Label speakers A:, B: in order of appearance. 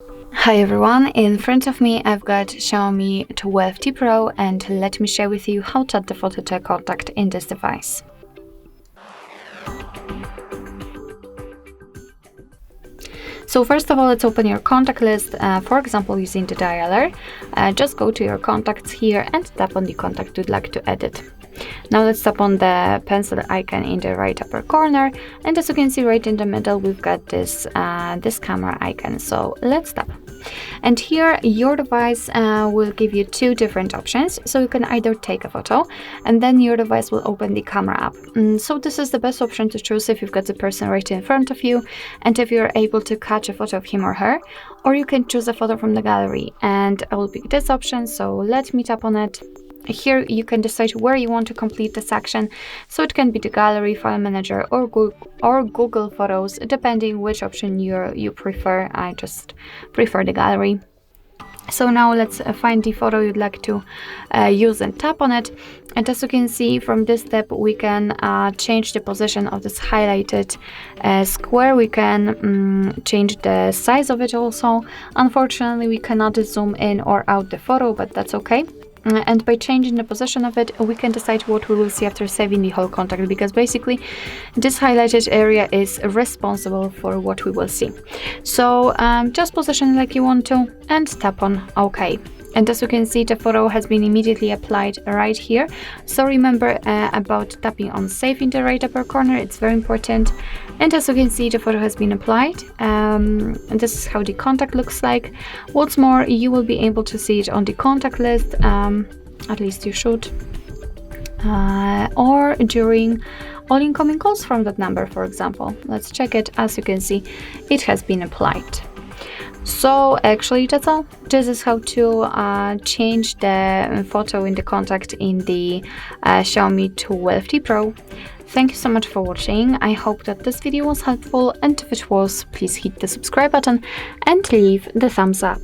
A: Hi everyone, in front of me I've got Xiaomi 12T Pro, and let me share with you how to add the PhotoContact in this device. So first of all, let's open your contact list, for example using the dialer. Just go to your contacts here and tap on the contact you'd like to edit. Now let's tap on the pencil icon in the right upper corner, and as you can see right in the middle we've got this camera icon, so let's tap. And here your device will give you two different options, so you can either take a photo and then your device will open the camera app. So this is the best option to choose if you've got the person right in front of you and if you're able to catch a photo of him or her, or you can choose a photo from the gallery, and I will pick this option, so let me tap on it. Here you can decide where you want to complete the section, so it can be the gallery, file manager, or Google Photos, depending which option you prefer. I just prefer the gallery. So now let's find the photo you'd like to use and tap on it. And as you can see from this step, we can change the position of this highlighted square. We can change the size of it also. Unfortunately, we cannot zoom in or out the photo, but that's okay. And by changing the position of it, we can decide what we will see after saving the whole contact, because basically this highlighted area is responsible for what we will see. So just position it like you want to and tap on OK. And as you can see, the photo has been immediately applied right here. So remember about tapping on save in the right upper corner, it's very important. And as you can see, the photo has been applied. And this is how the contact looks like. What's more, you will be able to see it on the contact list, at least you should, or during all incoming calls from that number, for example. Let's check it. As you can see, it has been applied. So actually that's all. This is how to change the photo in the contact in the Xiaomi 12T Pro. Thank you so much for watching. I hope that this video was helpful, and if it was, please hit the subscribe button and leave the thumbs up.